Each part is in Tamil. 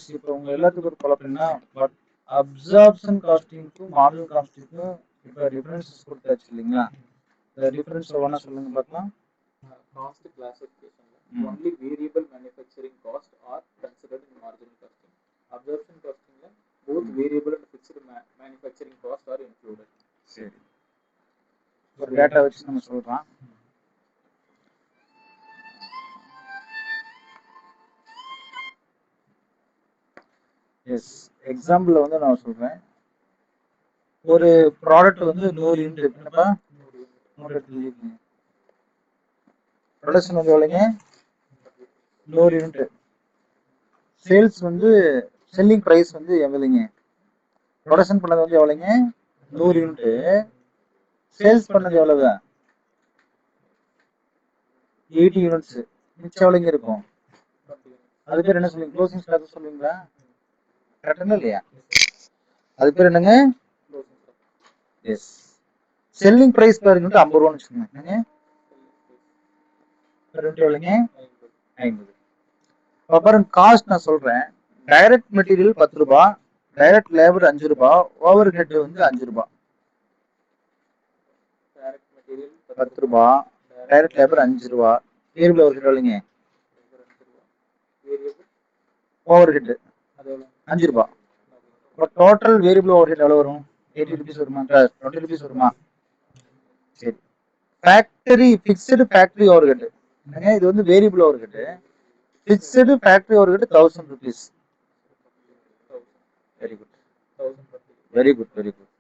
எஸ் இப்போ உங்க எல்லாத்துக்கும் ஒரு குழப்பம்னா பட் அப்சார்ப்ஷன் காஸ்டிங்க்கும் மார்ஜினல் காஸ்டிங்க்கும் இப்போ டிஃபரன்சஸ் கொடுத்தாச்சு இல்லைங்களா? இந்த டிஃபரன்ஸ் ஒவ்வொன்றா சொல்லுங்க பார்க்கலாம். காஸ்ட் கிளாசிஃபிகேஷன்ல only variable manufacturing cost are considered in marginal costing. Absorption காஸ்டிங்ல both variable and fixed manufacturing costs are included. சரி, ஒரு டேட்டா வச்சு நம்ம சொல்றோம். எஸ் எக்ஸாம்பிள் வந்து நான் சொல்றேன். ஒரு ப்ராடக்ட் வந்து 100 யூனிட் என்னப்பா நோட் எடுத்து ப்ரொடக்ஷன் வந்து எவ்வளோங்க? 100 யூனிட். சேல்ஸ் வந்து செல்லிங் ப்ரைஸ் வந்து எவ்வளோங்க? ப்ரொடக்ஷன் பண்ணது வந்து எவ்வளோங்க? 100 யூனிட். சேல்ஸ் பண்ணது எவ்வளவு? 80 யூனிட்ஸ். மிச்சம் எவ்வளோங்க இருக்கும்? அது பேர் என்ன சொல்லுவீங்க? க்ளோசிங் ஸ்டாக் சொல்லுவீங்களா? கரெக்டுங்களா இல்லையா? அது பேர் என்னங்க? Yes. Selling price per unit 50 ரூபான்னு வச்சுக்கோங்க. என்னங்க? per யூனிட் எவ்வளோங்க? 50. அப்புறம் காஸ்ட் நான் சொல்றேன். டைரக்ட் மெட்டீரியல் 10 ரூபாய், டைரக்ட் லேபர் 5 ரூபாய், ஓவர் ஹெட் வந்து 5 ரூபாய். 10 ரூபாய், டைரக்ட் லேபர் 5 ரூபாய், வேரியபிள் ஓவர் ஹெட் எவ்வளோங்க? ஓவர் ஹெட் 5 ரூபாய். இப்போ டோட்டல் வேரியபிள் ஓவர் ஹெட் எவ்வளோ வரும்? 80 ருபீஸ் வருமா? 20 ருபீஸ் வருமா? சரி. Factory fixed factory over head என்னங்க? இது வந்து variable over head. Fixed factory over head 1000 rupees. Very good very good very good.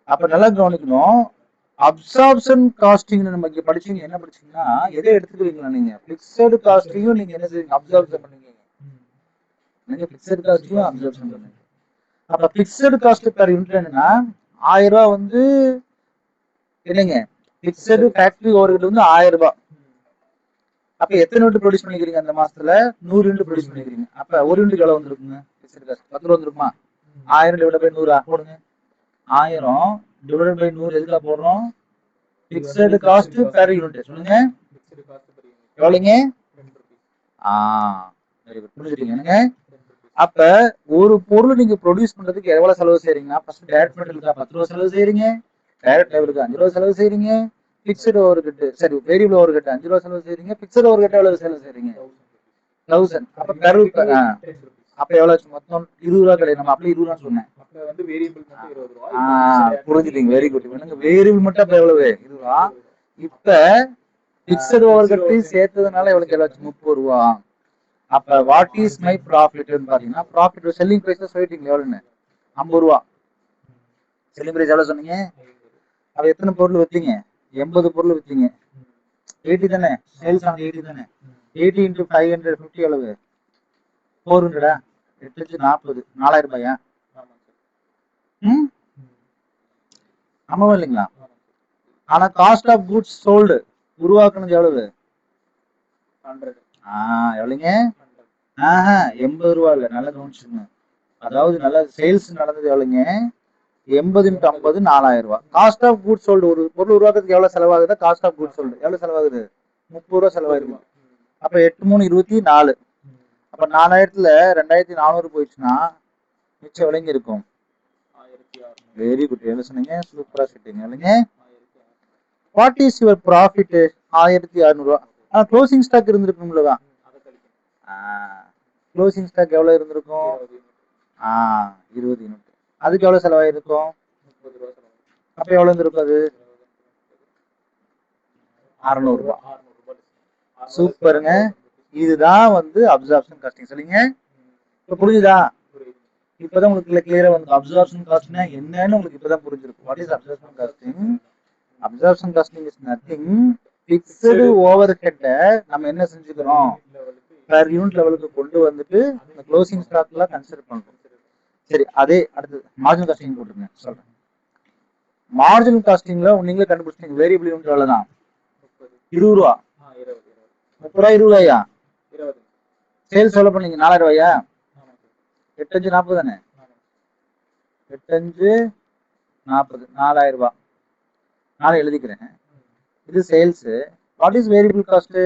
அப்ப நல்லா கவனிக்கணும். அப்சார்ப்ஷன் காஸ்டிங் நம்ம இங்க படிச்சீங்க. என்ன படிச்சீங்கன்னா எதை எடுத்துக்கிறீங்களா நீங்க? பிக்சடு காஸ்டிங்கும் நீங்க என்ன செய்வீங்க? அப்சார்ப்ஷன் பண்ணுவீங்க. நீங்க பிக்சடு காஸ்டிங்கும் அப்சார்ப்ஷன் பண்ணுவீங்க. அப்ப பிக்சடு காஸ்ட் பெர் யூனிட் என்னன்னா 1000 ரூபாய் வந்து இல்லைங்க. பிக்சடு ஃபேக்டரி ஓவர்ஹெட் வந்து 1000 ரூபாய். அப்ப எத்தனை யூனிட் ப்ரொடியூஸ் பண்ணிக்கிறீங்க அந்த மாசத்துல? 100 யூனிட் ப்ரொடியூஸ் பண்ணிக்கிறீங்க. அப்ப ஒரு யூனிட் எவ்வளவு வந்துருக்குங்க? பிக்சடு காஸ்ட் 10 ரூபா வந்துருக்குமா? 1000 டிவைட் பை 100 போடுங்க. 1000 டிவைட் பை 100 எதுக்கா போடுறோம்? பிக்சடு காஸ்ட் பெர் யூனிட் சொல்லுங்க. எவ்வளவுங்க? Very good. புரிஞ்சுட்டீங்க என்னங்க? அப்ப ஒரு பொருள் நீங்க ப்ரொடியூஸ் பண்றதுக்கு எவ்வளவு செலவு செய்றீங்கன்னா ஃபர்ஸ்ட் டைரக்ட் மெட்டீரியலுக்கு 10 ரூபாய் செலவு செய்றீங்க, டைரக்ட் லேபருக்கு 5 ரூபாய் செலவு செய்றீங்க, பிக்சட் ஓவர்ஹெட் சரி வேரியபிள் ஓவர்ஹெட் 5 ரூபாய் செலவு செய்றீங்க, பிக்சட் ஓவர்ஹெட் எவ்வளவு செலவு செய்றீங்க? 1000. அப்ப பெர் அப்ப எவ்வளவு மொத்தம் 20 ரூபாய் கிடையாது. நம்ம அப்படியே 20 ரூபாய் சொன்னேன். அப்ப வந்து வேரியபிள் மட்டும் 20 ரூபாய். புரிஞ்சுட்டீங்க. Very good. எனக்கு வேரியபிள் மட்டும் அப்ப எவ்வளவு? 20 ரூபாய். இப்ப பிக்சட் ஓவர்ஹெட் சேர்த்ததுனால எவ்வளவு எவ்வளவு 30 ரூபாய். அப்ப வாட் இஸ் மை ப்ராஃபிட்னு பாத்தீங்கன்னா ப்ராஃபிட் செல்லிங் பிரைஸ் சொல்லிட்டீங்க எவ்வளவுன்னு? 50 ரூபா. செல்லிங் பிரைஸ் எவ்வளவு சொன்னீங்க? அப்ப எத்தனை பொருள் வித்தீங்க? 80 பொருள் வித்தீங்க. 80 தானே? சேல்ஸ் ஆன் 80 தானே? 80 into 550 எவ்வளவு? 400. 840 4000 ரூபாயா? ஆமாவா இல்லைங்களா? ஆனா காஸ்ட் ஆஃப் குட்ஸ் சோல்டு உருவாக்குனது எவ்வளவு? 100. எவ்வளவுங்க? 80 ரூபா இல்ல. நல்லா கவனிச்சுக்கணும். அதாவது நல்லா சேல்ஸ் நடந்தது எவ்வளவுங்க? 80 into 50 4000 ரூபாய். காஸ்ட் ஆஃப் குட்ஸ் சோல்டு ஒரு பொருள் உருவாக்குறதுக்கு எவ்வளவு செலவாகுது? காஸ்ட் ஆஃப் குட்ஸ் சோல்டு எவ்வளவு செலவாகுது? 30 ரூபாய் செலவாகுது. அப்ப 8 3 24. அப்ப 4000த்துல 2400 போயிடுச்சுன்னா மிச்சம் எவ்வளவுங்க இருக்கும்? 1600. Very good. என்ன சொன்னீங்க? சூப்பரா சொல்லிட்டீங்க. இல்லைங்க? What is your profit? 1600 ரூபாய். க்ளோசிங் ஸ்டாக் இருந்திருக்கும்லவா? க்ளோசிங் ஸ்டாக் எவ்வளவு இருந்திருக்கும்? 20 யூனிட். அதுக்கு எவ்வளவு செலவாயிருக்கும்? 30 ரூபாய். அப்ப எவ்வளவு இருந்திருக்கும்? அது 600 ரூபாய். சூப்பருங்க. இதுதான் வந்து அப்சார்ப்ஷன் காஸ்டிங். சொல்லுங்க. இப்ப புரியுதா? இப்பதான் உங்களுக்கு கிளியரா வந்து அப்சார்ப்ஷன் காஸ்ட்னா என்னன்னு உங்களுக்கு இப்பதான் புரிஞ்சிருக்கும். What is absorption costing? Absorption costing is nothing. Fixed overhead நம்ம என்ன செஞ்சுக்கிறோம்? பெர் யூனிட் லெவலுக்கு கொண்டு வந்துட்டு இந்த க்ளோசிங் ஸ்டாக்ல கன்சிடர் பண்றோம். சரி, அதே அடுத்து மார்ஜினல் காஸ்டிங் போட்டுருங்க. சொல்றேன். மார்ஜினல் காஸ்டிங்ல நீங்களே கண்டுபிடிச்சிங்க. வேரியபிள் யூனிட் எவ்வளவுதான்? 20 ரூபா. 30 ரூபாய் 20 ரூபாயா? சேல்ஸ் எவ்வளவு பண்ணீங்க? 4000 ரூபாயா? 8 5 40 தானே? 8 5 40 4000 ரூபாய். நான் எழுதிக்கிறேன். இது sales. What is variable cost?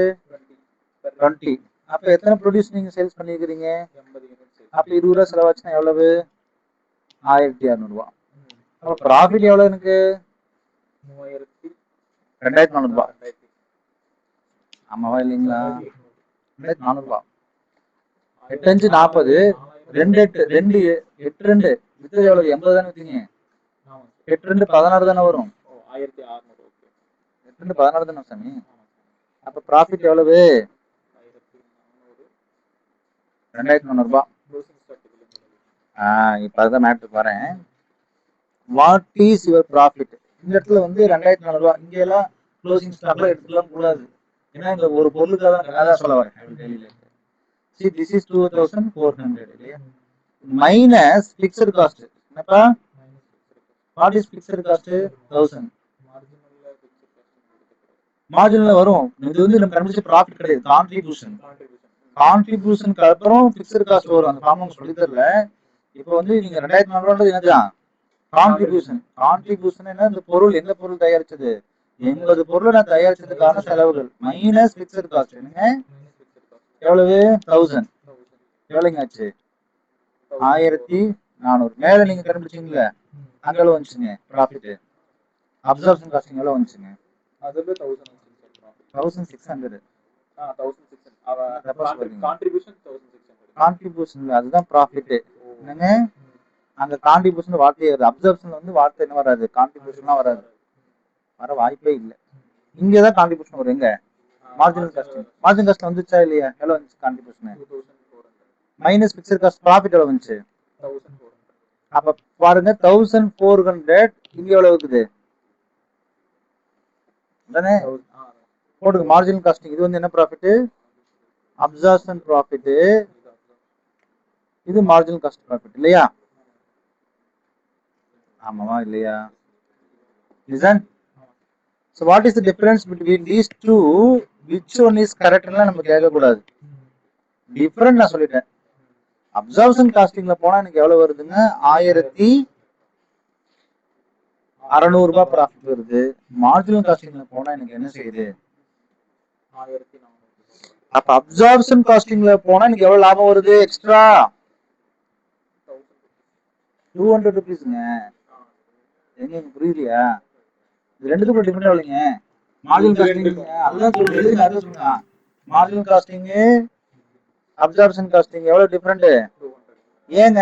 20. அப்ப எத்தனை ப்ரொடியூஸ் நீங்க சேல்ஸ் பண்ணிருக்கீங்க? 80 யூனிட் சேல்ஸ். அப்ப 20 ரூபா செலவாச்சுன்னா எவ்வளவு? 1600 ரூபா. அப்ப ப்ராஃபிட் எவ்வளவு எனக்கு? 2400 ரூபாய். ஆமாவா இல்லைங்களா? 2400 ரூபாய். 8 5 40, 2 8 2 8 2 வித்தது எவ்வளவு? 80 தானே வித்தீங்க? 8 2 16 தானே வரும். 1600. ஓகே. 8 2 16 தானே சாமி. அப்ப ப்ராஃபிட் எவ்வளவு? 2400 ரூபாய். இப்ப அதான் மேட்ருக்கு வரேன். What is your profit? இந்த இடத்துல வந்து 2400 ரூபாய். இங்க எல்லாம் க்ளோசிங் ஸ்டாக்ல எடுத்துக்கலாம் கூடாது. ஏன்னா இந்த ஒரு பொருளுக்காக அதான் சொல்ல வரேன். See, this is 2400 இல்லையா? Minus fixed cost. என்னப்பா? What is fixed cost? 1000. மார்ஜினல்ல வரும். இது வந்து நம்ம கண்டுபிடிச்ச ப்ராஃபிட் கிடையாது, கான்ட்ரிபியூஷன். கான்ட்ரிபியூஷனுக்கு அப்புறம் பிக்ஸ்ட் காஸ்ட் வரும். அந்த ஃபார்ம் சொல்லி தரல. இப்போ வந்து நீங்க 2400 ரூபாய் என்னதான் கான்ட்ரிபியூஷன்? கான்ட்ரிபியூஷன் என்ன? இந்த பொருள் எந்த பொருள் தயாரிச்சது? 80 பொருளை நான் தயாரிச்சதுக்கான செலவுகள் மைனஸ் பிக்ஸ்ட் காஸ்ட். என்னங்க எவ்வளவு? 1000. எவ்வளவுங்க ஆச்சு? 1400. மேல நீங்க கண்டுபிடிச்சீங்கல்ல, அங்க எவ்வளவு வந்துச்சுங்க ப்ராஃபிட்? அப்சர்ப்ஷன் காஸ்டிங் எவ்வளவு வந்துச்சுங்க? அதுல 1000 1600. 1600. கான்ட்ரிபியூஷன் 1600. கான்ட்ரிபியூஷன்ல அதுதான் ப்ராஃபிட். என்னங்க அந்த கான்ட்ரிபியூஷன் வார்த்தையே வருது. அப்சர்ப்ஷன்ல வந்து வார்த்தை என்ன வராது, கான்ட்ரிபியூஷன்லாம் வராது, வர வாய்ப்பே இல்லை. இங்கதான் கான்ட்ரிபியூஷன் வரும். எங்க? Marginal costing. மார்ஜினல் காஸ்ட் வந்துச்சா இல்லையா? எவ்வளவு வந்துச்சு contribution? 2400. Minus fixed cost. Profit எவ்வளவு வந்துச்சு? 1400. அப்ப பாருங்க 1400. இங்க எவ்வளவு இருக்குது? தானே போடுங்க மார்ஜினல் காஸ்டிங். இது வந்து என்ன ப்ராஃபிட்? Absorption profit. இது மார்ஜினல் காஸ்ட் ப்ராஃபிட் இல்லையா? ஆமாவா இல்லையா? Listen. So what is the difference between these two? Which one is correct னா நம்ம கேட்க கூடாது. டிஃபரண்ட் நான் சொல்லிட்டேன். அப்சர்ப்ஷன் காஸ்டிங்ல போனா எனக்கு எவ்வளவு வருதுங்க? 1600 ரூபாய் ப்ராஃபிட் வருது. மார்ஜினல் காஸ்டிங்ல போனா எனக்கு என்ன செய்யுது? 1400. அப்ப அப்சர்ப்ஷன் காஸ்டிங்ல போனா எனக்கு எவ்வளவு லாபம் வருது? எக்ஸ்ட்ரா 200 ருபீஸ்ங்க. எங்க புரியலையா? இது ரெண்டுக்கும் டிஃபரெண்ட் எவ்வளவுங்க? மார்ஜினல் காஸ்டிங் அதுதான் சொல்லுங்க. மார்ஜினல் காஸ்டிங் அப்சர்ப்ஷன் காஸ்டிங் எவ்வளவு டிஃபரெண்ட்? ஏங்க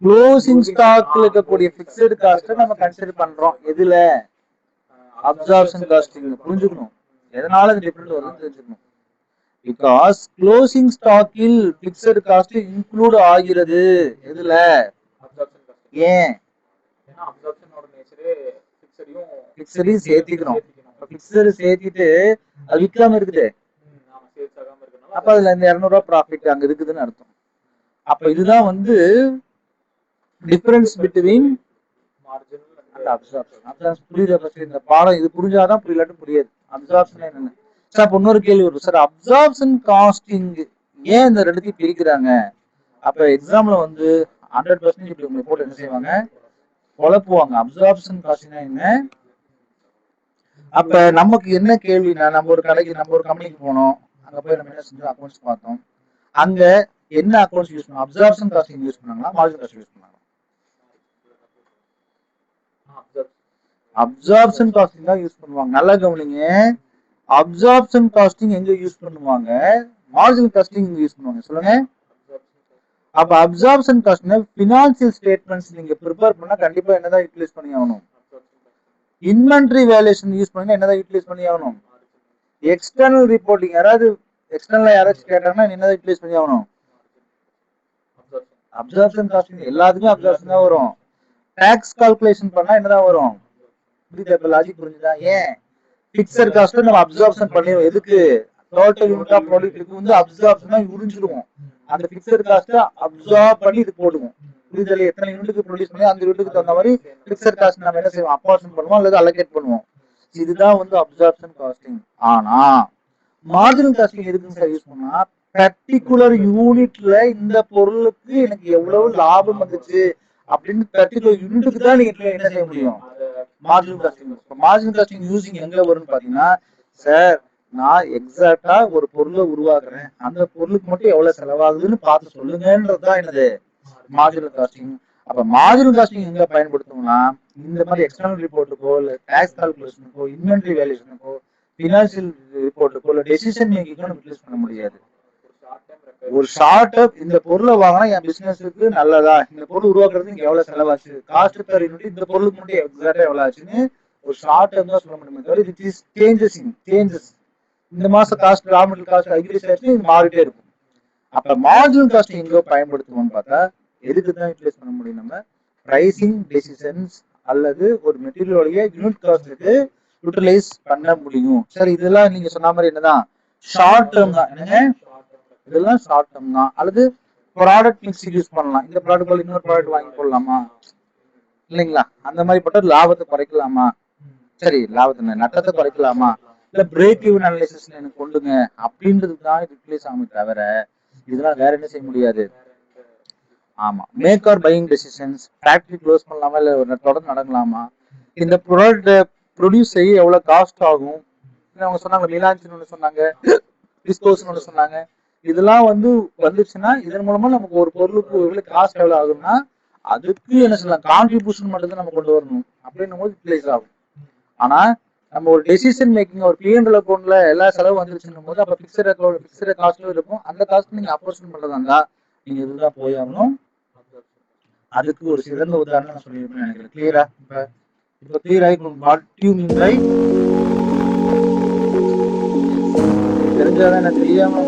க்ளோசிங் ஸ்டாக்ல இருக்கக்கூடிய பிக்ஸ்ட் காஸ்ட் நம்ம கன்சிடர் பண்றோம். எதுல? Absorption costing. புரிஞ்சுக்கணும் எதனால இது டிஃபரெண்ட் வருதுன்னு தெரிஞ்சுக்கணும். பிகாஸ் க்ளோசிங் ஸ்டாக்கில் பிக்ஸ்ட் காஸ்ட் இன்க்ளூட் ஆகிறது. எதுல? ஏன்? பிக்ஸ்டையும் சேர்த்திக்கிறோம். பிக்ஸ்ட் சேர்த்திட்டு அது விற்காம இருக்குது. அப்ப அதுல இந்த 200 ரூபாய் ப்ராஃபிட் அங்க இருக்குதுன்னு அர்த்தம். அப்ப இதுதான் வந்து difference between and absorption. Absorption புரியுதா? ஃபர்ஸ்ட் இந்த பாடம் இது புரிஞ்சாதான், புரியலாட்டு புரியாது. அப்சர்ப்ஷன் என்னன்னு சார் இப்ப இன்னொரு கேள்வி வரும் சார். அப்சர்ப்ஷன் காஸ்டிங் ஏன் இந்த ரெண்டுத்தையும் பிரிக்கிறாங்க? அப்ப எக்ஸாம்ல வந்து 100% இப்படி உங்களை போட்டு என்ன செய்வாங்க? குழப்புவாங்க. அப்சர்ப்ஷன் காஸ்டிங் என்ன? அப்ப நமக்கு என்ன கேள்வினா, நம்ம ஒரு கம்பெனிக்கு போனோம். அங்க போய் நம்ம என்ன செஞ்சோம்? அக்கௌண்ட்ஸ் பார்த்தோம். அங்க என்ன அக்கௌண்ட்ஸ் யூஸ் பண்ணோம்? அப்சர்ப்ஷன் காஸ்டிங் யூஸ் பண்ணாங்களா, மார்ஜினல் காஸ்ட் யூஸ் பண்ணாங்களா? அப்சர்ப்ஷன் காஸ்டிங் தான் யூஸ் பண்ணுவாங்க. நல்லா கவனிங்க. அப்சர்ப்ஷன் காஸ்டிங் எங்க யூஸ் பண்ணுவாங்க? மார்ஜினல் காஸ்டிங் யூஸ் பண்ணுவாங்க. சொல்லுங்க. அப்ப அப்சர்ப்ஷன் காஸ்ட்னா ஃபினான்சியல் ஸ்டேட்மெண்ட்ஸ் நீங்க ப்ரிப்பேர் பண்ணா கண்டிப்பா என்னதான் யூட்டிலைஸ் பண்ணி ஆகணும்? இன்வென்டரி வேல்யூஷன் யூஸ் பண்ணி என்னதான் யூட்டிலைஸ் பண்ணி ஆகணும்? எக்ஸ்டர்னல் ரிப்போர்ட்டிங் யாராவது எக்ஸ்டர்னலா யாராச்சும் கேட்டாங்கன்னா என்னதான் யூட்டிலைஸ் பண்ணி ஆகணும்? அப்சர்ப்ஷன் காஸ்டிங் எல்லாத்துக்கும் அப்சர்ப்ஷன் தான் வரும். டாக்ஸ் கால்குலேஷன் பண்ணா என்னதான் வரும்? புரியுதா? இப்ப லாஜிக் புரிஞ்சுதா? ஏன் பிக்ஸ்ட் காஸ்ட் நம்ம அப்சர்ப்ஷன் பண்ணிடுவோம். எதுக்கு? டோட்டல் யூனிட் ஆஃப் ப்ராடக்ட்டுக்கு வந்து அப்சர்ப்ஷனா உறிஞ்சிடுவோம். அந்த பிக்ஸ்ட் காஸ்ட் அப்சார்ப் பண்ணி இது போடுவோம். புரியுதா? எத்தனை யூனிட்டுக்கு ப்ரொடியூஸ் பண்ணி அந்த யூனிட்டுக்கு தகுந்த மாதிரி பிக்ஸ்ட் காஸ்ட் நம்ம என்ன செய்வோம்? அப்பார்ஷன் பண்ணுவோம் அல்லது அலோகேட் பண்ணுவோம். இதுதான் வந்து அப்சர்ப்ஷன் காஸ்டிங். ஆனா மார்ஜினல் காஸ்டிங் எதுக்குன்னு சார் யூஸ் பண்ணா, பர்டிகுலர் யூனிட்ல இந்த பொருளுக்கு எனக்கு எவ்வளவு லாபம் வந்துச்சு அப்படின்னு பர்டிகுலர் யூனிட்டுக்கு தான் நீங்க என்ன செய்ய முடியும்? Marginal costing. Marginal costing using எங்க வரும்னு பாத்தீங்கன்னா, சார் நான் எக்ஸாக்டா ஒரு பொருளை உருவாக்குறேன், அந்த பொருளுக்கு மட்டும் எவ்வளவு செலவாகுதுன்னு பார்த்து சொல்லுங்கன்றதுதான் என்னது மார்ஜினல் காஸ்டிங். அப்ப மார்ஜினல் காஸ்டிங் எங்க பயன்படுத்தணும்னா இந்த மாதிரி எக்ஸ்டர்னல் ரிப்போர்ட்டுக்கோ இல்ல டாக்ஸ் கால்குலேஷனுக்கோ இன்வென்டரி வேல்யூஷனுக்கோ பினான்சியல் ரிப்போர்ட்டுக்கோ இல்ல டெசிஷன் மேக்கிங்கோ நம்ம யூஸ் பண்ண முடியாது. ஒரு ஷார்ட் அப் இந்த பொருளை வாங்கினா என் பிசினஸுக்கு நல்லதா, இந்த பொருள் உருவாக்குறதுக்கு இங்க எவ்வளவு செலவாச்சு, காஸ்ட் பெர் யூனிட் இந்த பொருளுக்கு மட்டும் எக்ஸாக்டா எவ்வளவு ஆச்சுன்னு ஒரு ஷார்ட் டேர்ம் தான் சொல்ல முடியுமே தவிர இட் இஸ் சேஞ்சஸ். இந்த மாசம் cost raw material cost increase ஆயிடுச்சு, இது மாறிட்டே இருக்கும். அப்ப மார்ஜினல் காஸ்டிங் எங்க பயன்படுத்துவோம்னு பார்த்தா எதுக்கு தான் யூட்டிலைஸ் பண்ண முடியும், நம்ம பிரைசிங் டெசிஷன்ஸ் அல்லது ஒரு மெட்டீரியலுடைய யூனிட் காஸ்ட்டுக்கு யூட்டிலைஸ் பண்ண முடியும். சரி, இதெல்லாம் நீங்க சொன்ன மாதிரி என்னதான் ஷார்ட் டேர்ம் தான். என்னங்க, இதெல்லாம் ஷார்ட் டேர்ம் தான். அல்லது ப்ராடக்ட் மிக்ஸ் யூஸ் பண்ணலாம், இந்த ப்ராடக்ட் இன்னொரு ப்ராடக்ட் வாங்கி போடலாமா இல்லைங்களா, அந்த மாதிரி போட்ட லாபத்தை குறைக்கலாமா, சரி லாபத்தை நட்டத்தை குறைக்கலாமா, இல்ல பிரேக் ஈவன் அனலைசிஸ் எனக்கு கொண்டுங்க அப்படின்றதுக்கு தான் யூட்டிலைஸ் ஆகும் தவிர இதெல்லாம் வேற என்ன செய்ய முடியாது. ஆமா, make or buying decisions, factory close பண்ணலாமா இல்ல தொடர்ந்து நடக்கலாமா, இந்த ப்ராடக்ட் ப்ரொடியூஸ் செய்ய எவ்வளவு காஸ்ட் ஆகும், அவங்க சொன்னாங்க ரிலான்ஸ் ஒன்று சொன்னாங்க, டிஸ்கோஸ் ஒன்று சொன்னாங்க. இதெல்லாம் வந்துச்சுன்னா இதன் மூலமா நமக்கு ஒரு பொருளுக்கு எவ்வளவு காஸ்ட் எவ்வளவு ஆகும்னா அதுக்கு என்ன சொல்லலாம் கான்ட்ரிபியூஷன் மட்டும் தான் நம்ம கொண்டு வரணும் அப்படின்னும் போது யூட்டிலைஸ் ஆகும். ஆனா நம்ம ஒரு டெசிஷன் மேக்கிங் ஒரு P&L அக்கௌண்ட்ல எல்லா செலவு வந்துருச்சுன்னும் போது அப்ப பிக்சட் காஸ்ட்டும் இருக்கும். அந்த காஸ்ட் நீங்க அப்போர்ஷன் பண்றதா இருந்தா நீங்க இதுதான் போய் ஆகணும். அதுக்கு ஒரு சிறந்த உதாரணம் நான் சொல்லியிருப்பேன் நினைக்கிறேன். கிளியரா? இப்ப கிளியர் ஆகி வாட் யூ மீன் பை தெரிஞ்சாதான் எனக்கு தெரியாம